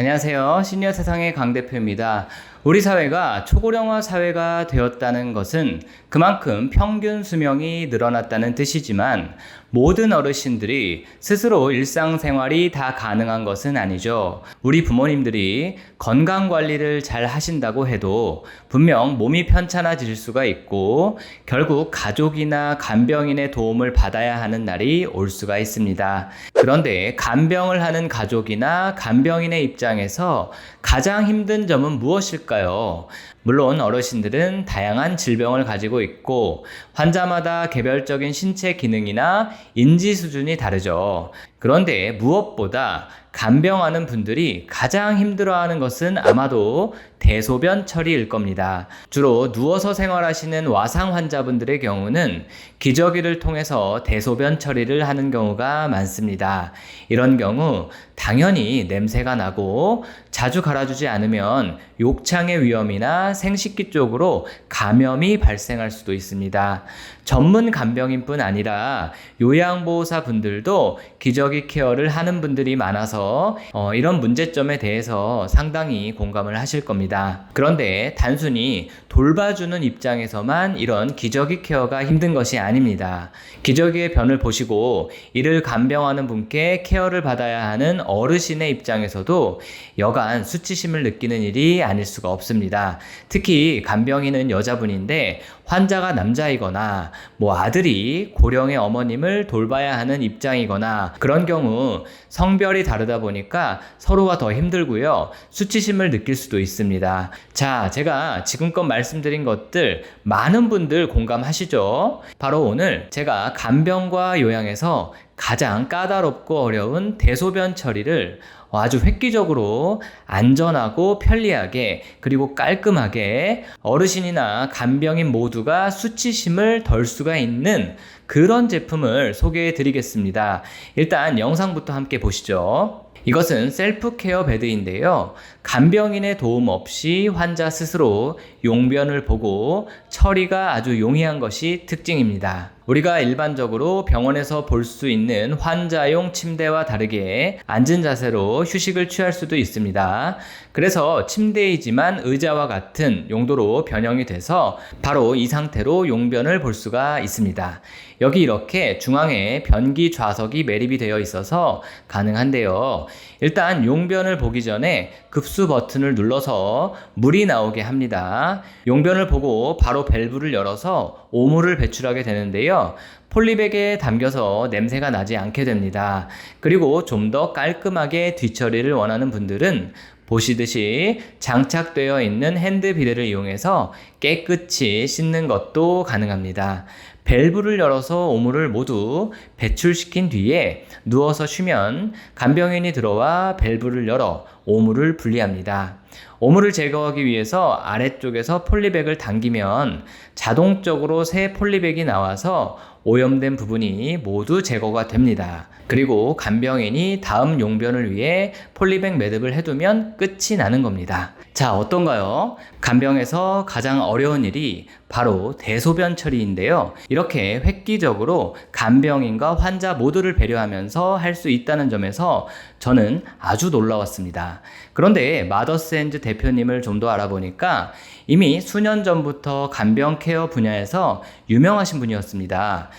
안녕하세요. 시니어 세상의 강 대표입니다. 우리 사회가 초고령화 사회가 되었다는 것은 그만큼 평균 수명이 늘어났다는 뜻이지만 모든 어르신들이 스스로 일상생활이 다 가능한 것은 아니죠. 우리 부모님들이 건강관리를 잘 하신다고 해도 분명 몸이 편찮아질 수가 있고 결국 가족이나 간병인의 도움을 받아야 하는 날이 올 수가 있습니다. 그런데 간병을 하는 가족이나 간병인의 입장에서 가장 힘든 점은 무엇일까요? 물론 어르신들은 다양한 질병을 가지고 있고 환자마다 개별적인 신체 기능이나 인지 수준이 다르죠. 그런데 무엇보다 간병하는 분들이 가장 힘들어하는 것은 아마도 대소변 처리일 겁니다. 주로 누워서 생활하시는 와상 환자분들의 경우는 기저귀를 통해서 대소변 처리를 하는 경우가 많습니다. 이런 경우 당연히 냄새가 나고 자주 갈아주지 않으면 욕창의 위험이나 생식기 쪽으로 감염이 발생할 수도 있습니다. 전문 간병인뿐 아니라 요양보호사 분들도 기저귀 케어를 하는 분들이 많아서 이런 문제점에 대해서 상당히 공감을 하실 겁니다. 그런데 단순히 돌봐주는 입장에서만 이런 기저귀 케어가 힘든 것이 아닙니다. 기저귀의 변을 보시고 이를 간병하는 분께 케어를 받아야 하는 어르신의 입장에서도 여간 수치심을 느끼는 일이 아닐 수가 없습니다. 특히 간병인은 여자분인데 환자가 남자이거나 아들이 고령의 어머님을 돌봐야 하는 입장이거나 그런 경우 성별이 다르다 보니까 서로가 더 힘들고요. 수치심을 느낄 수도 있습니다. 자, 제가 지금껏 말씀드린 것들 많은 분들 공감하시죠? 바로 오늘 제가 간병과 요양에서 가장 까다롭고 어려운 대소변 처리를 아주 획기적으로 안전하고 편리하게 그리고 깔끔하게 어르신이나 간병인 모두가 수치심을 덜 수가 있는 그런 제품을 소개해 드리겠습니다. 일단 영상부터 함께 보시죠. 이것은 셀프 케어 베드인데요. 간병인의 도움 없이 환자 스스로 용변을 보고 처리가 아주 용이한 것이 특징입니다. 우리가 일반적으로 병원에서 볼 수 있는 환자용 침대와 다르게 앉은 자세로 휴식을 취할 수도 있습니다. 그래서 침대이지만 의자와 같은 용도로 변형이 돼서 바로 이 상태로 용변을 볼 수가 있습니다. 여기 이렇게 중앙에 변기 좌석이 매립이 되어 있어서 가능한데요. 일단 용변을 보기 전에 급수 버튼을 눌러서 물이 나오게 합니다. 용변을 보고 바로 밸브를 열어서 오물을 배출하게 되는데요. 폴리백에 담겨서 냄새가 나지 않게 됩니다. 그리고 좀 더 깔끔하게 뒤처리를 원하는 분들은 보시듯이 장착되어 있는 핸드 비데를 이용해서 깨끗이 씻는 것도 가능합니다. 밸브를 열어서 오물을 모두 배출시킨 뒤에 누워서 쉬면 간병인이 들어와 밸브를 열어 오물을 분리합니다. 오물을 제거하기 위해서 아래쪽에서 폴리백을 당기면 자동적으로 새 폴리백이 나와서 오염된 부분이 모두 제거가 됩니다. 그리고 간병인이 다음 용변을 위해 폴리백 매듭을 해두면 끝이 나는 겁니다. 자, 어떤가요? 간병에서 가장 어려운 일이 바로 대소변 처리인데요. 이렇게 획기적으로 간병인과 환자 모두를 배려하면서 할 수 있다는 점에서 저는 아주 놀라웠습니다. 그런데 마더스앤즈 대표님을 좀 더 알아보니까 이미 수년 전부터 간병 케어 분야에서 유명하신 분이었습니다.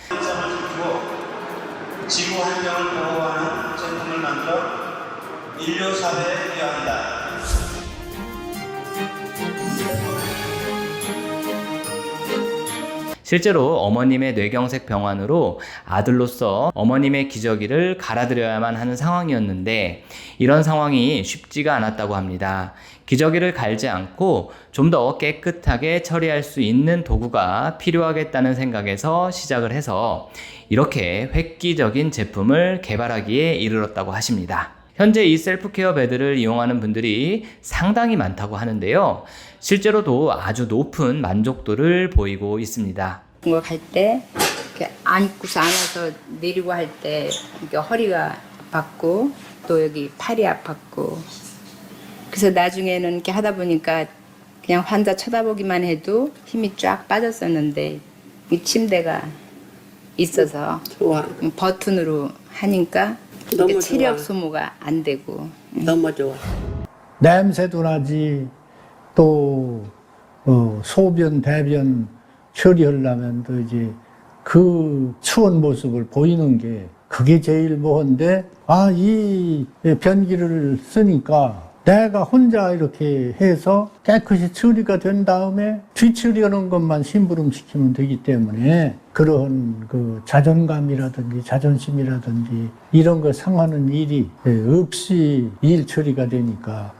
지구 환경을 보호하는 제품을 만들어 인류 사회에 기여한다. 실제로 어머님의 뇌경색 병환으로 아들로서 어머님의 기저귀를 갈아드려야만 하는 상황이었는데 이런 상황이 쉽지가 않았다고 합니다. 기저귀를 갈지 않고 좀 더 깨끗하게 처리할 수 있는 도구가 필요하겠다는 생각에서 시작을 해서 이렇게 획기적인 제품을 개발하기에 이르렀다고 하십니다. 현재 이 셀프케어 베드를 이용하는 분들이 상당히 많다고 하는데요. 실제로도 아주 높은 만족도를 보이고 있습니다. 갈 때 이렇게 앉고서 안아서 내리고 할 때 허리가 아팠고 또 여기 팔이 아팠고 그래서 나중에는 이렇게 하다 보니까 그냥 환자 쳐다보기만 해도 힘이 쫙 빠졌었는데 이 침대가 있어서 좋아. 버튼으로 하니까 너무 체력 좋아. 소모가 안 되고 너무 좋아. 냄새도 나지. 또 소변, 대변 처리하려면 또 이제 그 추운 모습을 보이는 게 그게 제일 뭐한데, 이 변기를 쓰니까 내가 혼자 이렇게 해서 깨끗이 처리가 된 다음에 뒤처리하는 것만 심부름시키면 되기 때문에 그런 그 자존감이라든지 자존심이라든지 이런 거 상하는 일이 없이 일 처리가 되니까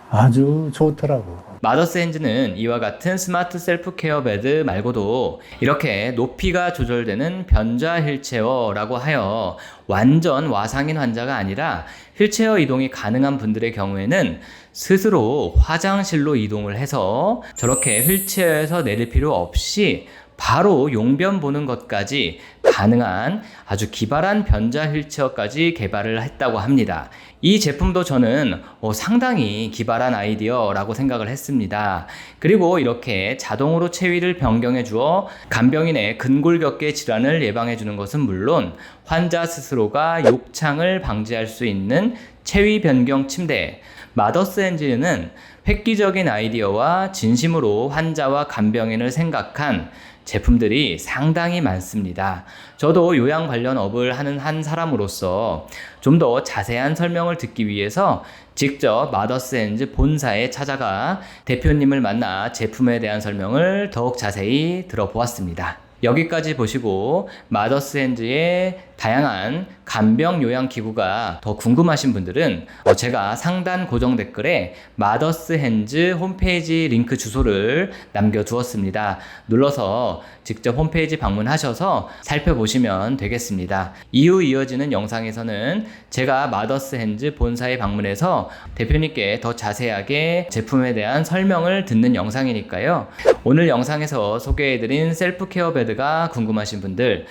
아주 좋더라고. 마더스 핸즈는 이와 같은 스마트 셀프 케어 베드 말고도 이렇게 높이가 조절되는 변좌 휠체어라고 하여 완전 와상인 환자가 아니라 휠체어 이동이 가능한 분들의 경우에는 스스로 화장실로 이동을 해서 저렇게 휠체어에서 내릴 필요 없이 바로 용변 보는 것까지 가능한 아주 기발한 변좌 휠체어까지 개발을 했다고 합니다. 이 제품도 저는 상당히 기발한 아이디어라고 생각을 했습니다. 그리고 이렇게 자동으로 체위를 변경해 주어 간병인의 근골격계 질환을 예방해 주는 것은 물론 환자 스스로가 욕창을 방지할 수 있는 체위 변경 침대, 마더스 핸즈는 획기적인 아이디어와 진심으로 환자와 간병인을 생각한 제품들이 상당히 많습니다. 저도 요양 관련 업을 하는 한 사람으로서 좀 더 자세한 설명을 듣기 위해서 직접 마더스 핸즈 본사에 찾아가 대표님을 만나 제품에 대한 설명을 더욱 자세히 들어보았습니다. 여기까지 보시고 마더스 핸즈의 다양한 간병 요양 기구가 더 궁금하신 분들은 제가 상단 고정 댓글에 마더스 핸즈 홈페이지 링크 주소를 남겨두었습니다. 눌러서 직접 홈페이지 방문하셔서 살펴보시면 되겠습니다. 이후 이어지는 영상에서는 제가 마더스 핸즈 본사에 방문해서 대표님께 더 자세하게 제품에 대한 설명을 듣는 영상이니까요. 오늘 영상에서 소개해드린 셀프 케어 베드가 궁금하신 분들,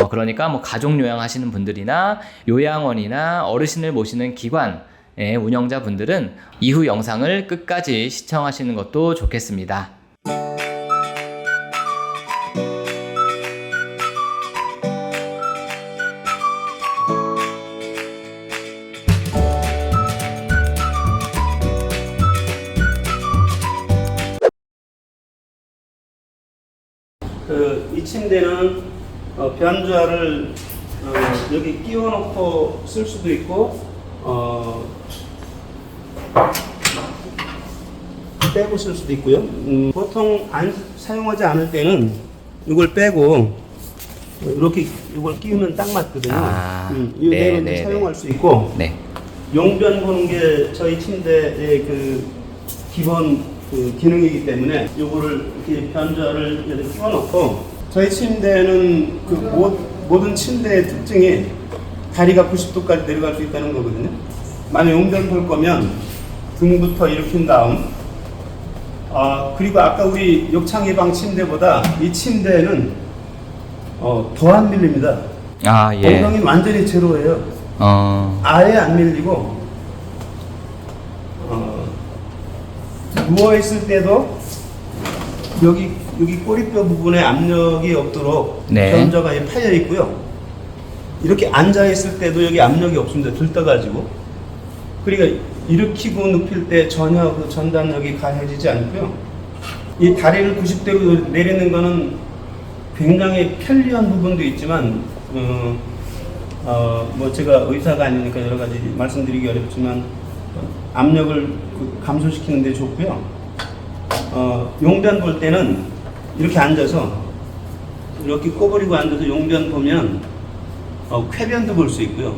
그러니까 뭐 가족 요양 하시는 분들이나 요양원이나 어르신을 모시는 기관 운영자분들은 이후 영상을 끝까지 시청하시는 것도 좋겠습니다. 이 침대는 변좌를 여기 끼워놓고 쓸 수도 있고 빼고 쓸 수도 있고요. 보통 사용하지 않을 때는 이걸 빼고 이렇게 이걸 끼우면 딱 맞거든요. 이 내로 사용할 수 있고, 네. 용변 보는 게 저희 침대의 그 기본 그 기능이기 때문에 이거를 이렇게 변좌를 이렇게 끼워놓고, 저희 침대는 그 모든 침대의 특징이 다리가 90도까지 내려갈 수 있다는 거거든요. 만약 용변 볼 거면 등부터 일으킨 다음, 그리고 아까 우리 욕창 예방 침대보다 이 침대는 더 안 밀립니다. 예. 엉덩이 완전히 제로예요. 아예 안 밀리고, 누워 있을 때도 여기 꼬리뼈 부분에 압력이 없도록 변좌가 파여 있고요. 이렇게 앉아 있을 때도 여기 압력이 없습니다. 들떠가지고. 그러니까 일으키고 눕힐 때 전혀 그 전단력이 가해지지 않고요. 이 다리를 90도로 내리는 거는 굉장히 편리한 부분도 있지만, 뭐 제가 의사가 아니니까 여러 가지 말씀드리기 어렵지만 압력을 감소시키는 데 좋고요. 용변 볼 때는 이렇게 앉아서 이렇게 꼬부리고 앉아서 용변 보면 쾌변도 볼 수 있고요.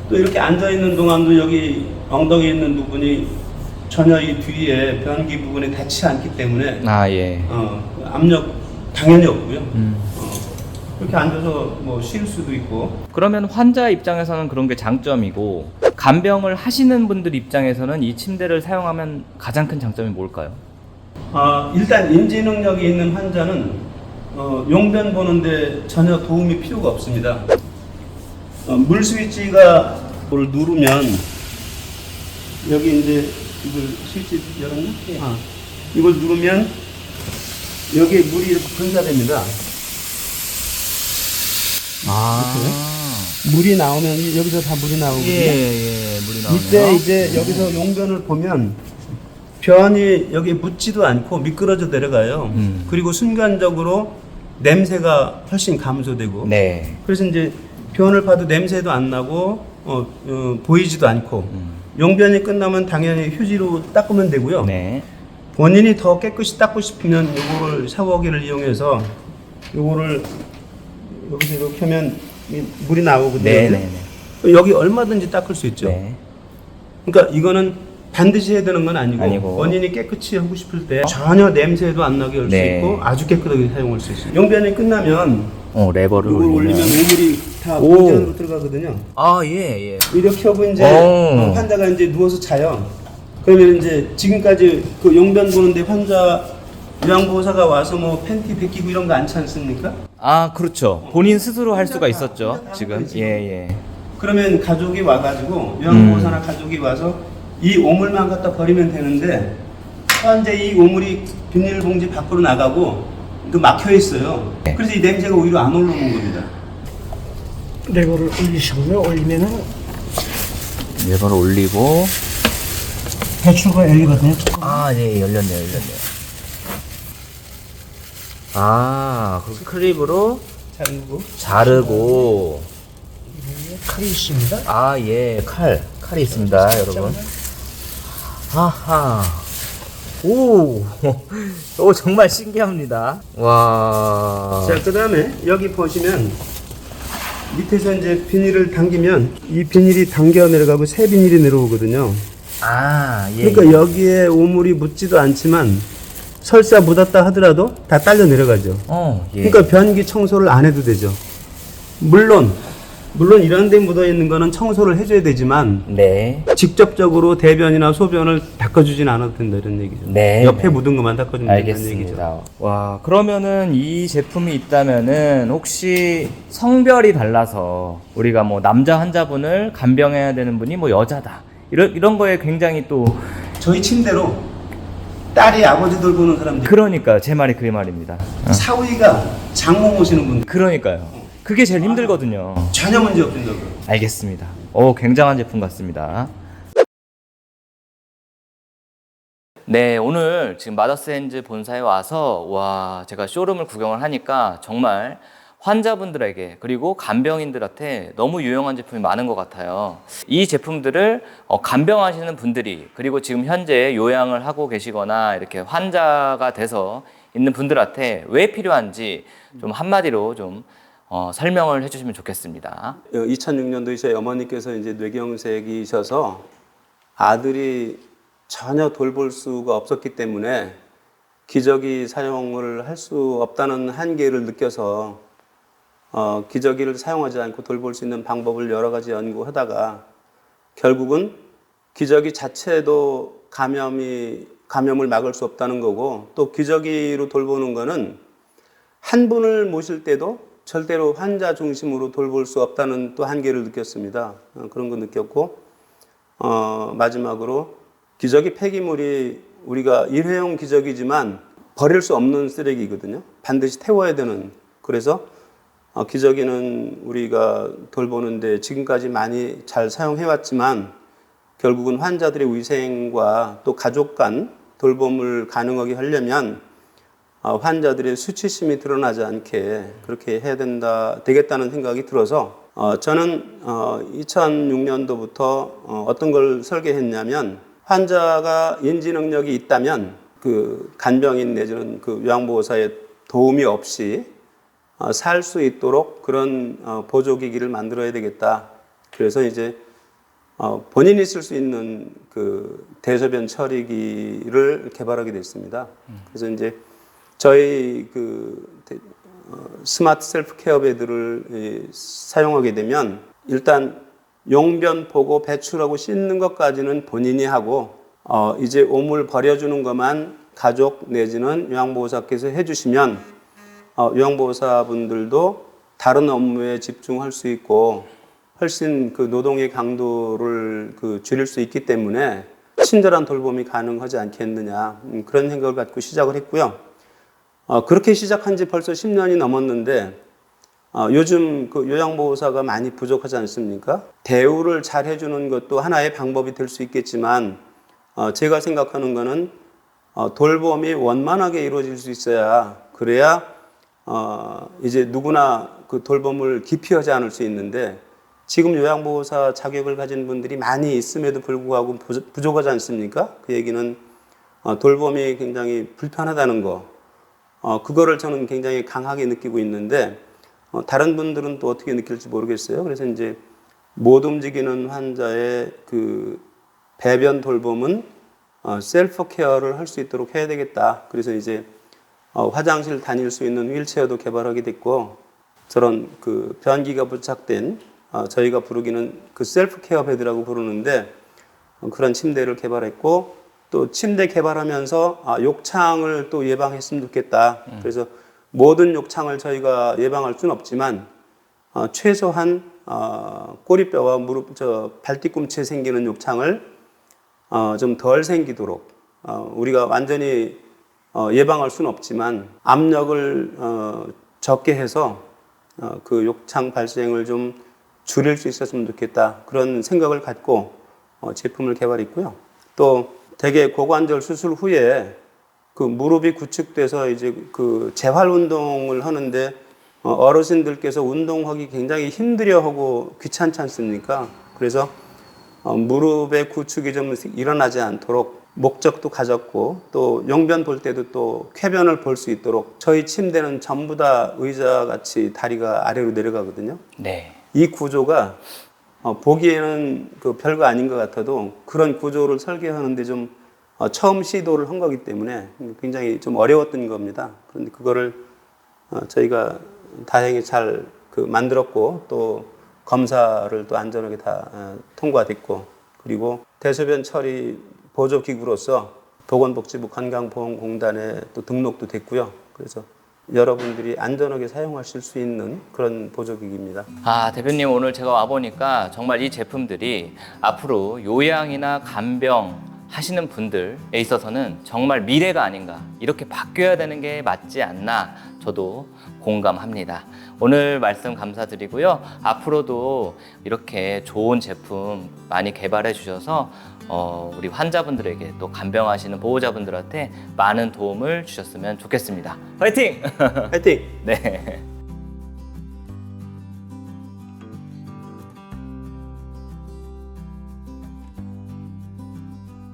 또 이렇게 앉아 있는 동안도 여기 엉덩이에 있는 부분이 전혀 이 뒤에 변기 부분에 닿지 않기 때문에 압력 당연히 없고요. 이렇게 앉아서 뭐 쉴 수도 있고. 그러면 환자 입장에서는 그런 게 장점이고, 간병을 하시는 분들 입장에서는 이 침대를 사용하면 가장 큰 장점이 뭘까요? 일단 인지 능력이 있는 환자는 용변 보는데 전혀 도움이 필요가 없습니다. 물 스위치가 를 누르면 여기 이제 이걸 스위치 열었나? 이걸 누르면 여기에 물이 이렇게 분사됩니다. 물이 나오면 여기서 다 물이 나오거든요. 예, 물이 나오네요. 이때 이제 여기서 용변을 보면 변이 여기 묻지도 않고 미끄러져 내려가요. 그리고 순간적으로 냄새가 훨씬 감소되고. 네. 그래서 이제 변을 봐도 냄새도 안 나고 보이지도 않고. 용변이 끝나면 당연히 휴지로 닦으면 되고요. 네. 본인이 더 깨끗이 닦고 싶으면 요거를 샤워기를 이용해서 요거를 여기서 이렇게 하면 물이 나오거든요. 네. 여기 얼마든지 닦을 수 있죠. 네. 그러니까 이거는 반드시 해야 되는 건 아니고 본인이 깨끗이 하고 싶을 때 전혀 냄새도 안 나게 할 수 네. 있고 아주 깨끗하게 사용할 수 있어요. 용변이 끝나면 레버를 이걸 올리면 우물이 다 오. 본지 안으로 들어가거든요. 예. 이렇게 하고 이제 오. 환자가 이제 누워서 자요. 그러면 이제 지금까지 그 용변 보는데 환자 요양보호사가 와서 뭐 팬티 벗기고 이런 거 않지 않습니까? 그렇죠. 본인 스스로 할 수가 있었죠. 지금. 예. 그러면 가족이 와가지고 요양보호사나 가족이 와서 이 오물만 갖다 버리면 되는데 현재 이 오물이 비닐봉지 밖으로 나가고 그 막혀 있어요. 그래서 이 냄새가 오히려 안 올라오는 겁니다. 레버를 올리시고요. 올리면은 레버를 올리고 배출구가 열리거든요. 예, 열렸네요. 그 클립으로 자르고 칼이 있습니다. 칼이 있습니다, 여러분. 하하. 오, 정말 신기합니다. 와. 자, 그 다음에 여기 보시면 밑에서 이제 비닐을 당기면 이 비닐이 당겨 내려가고 새 비닐이 내려오거든요. 그러니까 여기에 오물이 묻지도 않지만 설사 묻었다 하더라도 다 딸려 내려가죠. 그러니까 변기 청소를 안 해도 되죠. 물론 이런 데 묻어 있는 거는 청소를 해줘야 되지만 네. 직접적으로 대변이나 소변을 닦아주진 않아도 된다 이런 얘기죠. 네. 옆에 묻은 것만 닦아주면 된다는 얘기죠. 알겠습니다. 와, 그러면은 이 제품이 있다면은 혹시 성별이 달라서 우리가 뭐 남자 환자분을 간병해야 되는 분이 뭐 여자다. 이런 거에 굉장히 또 저희 침대로 딸이 아버지 돌보는 사람들 그러니까 제 말이 그 말입니다. 사위가 장모 모시는 분들 그러니까요. 그게 제일 힘들거든요. 전혀 문제 없습니다. 알겠습니다. 굉장한 제품 같습니다. 네, 오늘 지금 마더스핸즈 본사에 와서 제가 쇼룸을 구경을 하니까 정말 환자분들에게 그리고 간병인들한테 너무 유용한 제품이 많은 것 같아요. 이 제품들을 간병하시는 분들이 그리고 지금 현재 요양을 하고 계시거나 이렇게 환자가 돼서 있는 분들한테 왜 필요한지 좀 한마디로 좀 설명을 해주시면 좋겠습니다. 2006년도에 저희 어머니께서 이제 뇌경색이셔서 아들이 전혀 돌볼 수가 없었기 때문에 기저귀 사용을 할 수 없다는 한계를 느껴서 기저귀를 사용하지 않고 돌볼 수 있는 방법을 여러 가지 연구하다가 결국은 기저귀 자체도 감염을 막을 수 없다는 거고 또 기저귀로 돌보는 거는 한 분을 모실 때도 절대로 환자 중심으로 돌볼 수 없다는 또 한계를 느꼈습니다. 그런 거 느꼈고 마지막으로 기저귀 폐기물이 우리가 일회용 기저귀지만 버릴 수 없는 쓰레기거든요. 반드시 태워야 되는. 그래서 기저귀는 우리가 돌보는데 지금까지 많이 잘 사용해왔지만 결국은 환자들의 위생과 또 가족 간 돌봄을 가능하게 하려면 환자들의 수치심이 드러나지 않게 그렇게 해야 되겠다는 생각이 들어서 저는 2006년도부터 어떤 걸 설계했냐면 환자가 인지 능력이 있다면 그 간병인 내지는 그 요양보호사의 도움이 없이 살 수 있도록 그런 보조기기를 만들어야 되겠다. 그래서 이제 본인이 쓸 수 있는 그 대소변 처리기를 개발하게 됐습니다. 그래서 이제 저희 스마트 셀프 케어 베드를 사용하게 되면 일단 용변 보고 배출하고 씻는 것까지는 본인이 하고 이제 오물 버려주는 것만 가족 내지는 요양보호사께서 해주시면 요양보호사분들도 다른 업무에 집중할 수 있고 훨씬 그 노동의 강도를 줄일 수 있기 때문에 친절한 돌봄이 가능하지 않겠느냐 그런 생각을 갖고 시작을 했고요. 그렇게 시작한 지 벌써 10년이 넘었는데 요즘 그 요양보호사가 많이 부족하지 않습니까? 대우를 잘 해주는 것도 하나의 방법이 될 수 있겠지만 제가 생각하는 거는 돌봄이 원만하게 이루어질 수 있어야 그래야 이제 누구나 그 돌봄을 기피하지 않을 수 있는데 지금 요양보호사 자격을 가진 분들이 많이 있음에도 불구하고 부족하지 않습니까? 그 얘기는 돌봄이 굉장히 불편하다는 거 그거를 저는 굉장히 강하게 느끼고 있는데 다른 분들은 또 어떻게 느낄지 모르겠어요. 그래서 이제 못 움직이는 환자의 그 배변 돌봄은 셀프 케어를 할 수 있도록 해야 되겠다. 그래서 이제 화장실 다닐 수 있는 휠체어도 개발하게 됐고 저런 그 변기가 부착된 저희가 부르기는 그 셀프 케어 베드라고 부르는데 그런 침대를 개발했고 또 침대 개발하면서 욕창을 또 예방했으면 좋겠다. 그래서 모든 욕창을 저희가 예방할 수는 없지만 최소한 꼬리뼈와 무릎, 발뒤꿈치에 생기는 욕창을 좀 덜 생기도록 우리가 완전히 예방할 수는 없지만 압력을 적게 해서 그 욕창 발생을 좀 줄일 수 있었으면 좋겠다. 그런 생각을 갖고 제품을 개발했고요. 또 대개 고관절 수술 후에 그 무릎이 구축돼서 이제 그 재활 운동을 하는데 어르신들께서 운동하기 굉장히 힘들어하고 귀찮지 않습니까? 그래서 무릎의 구축이 좀 일어나지 않도록 목적도 가졌고 또 용변 볼 때도 또 쾌변을 볼 수 있도록 저희 침대는 전부 다 의자 같이 다리가 아래로 내려가거든요. 네. 이 구조가 보기에는 그 별거 아닌 것 같아도 그런 구조를 설계하는데 좀 처음 시도를 한 거기 때문에 굉장히 좀 어려웠던 겁니다. 그런데 그거를 저희가 다행히 잘 그 만들었고 또 검사를 또 안전하게 다 통과됐고 그리고 대소변 처리 보조기구로서 보건복지부 건강보험공단에 또 등록도 됐고요. 그래서 여러분들이 안전하게 사용하실 수 있는 그런 보조기기입니다. 대표님 오늘 제가 와보니까 정말 이 제품들이 앞으로 요양이나 간병 하시는 분들에 있어서는 정말 미래가 아닌가 이렇게 바뀌어야 되는 게 맞지 않나 저도 공감합니다. 오늘 말씀 감사드리고요. 앞으로도 이렇게 좋은 제품 많이 개발해 주셔서 우리 환자분들에게 또 간병하시는 보호자분들한테 많은 도움을 주셨으면 좋겠습니다. 화이팅! 화이팅! 네.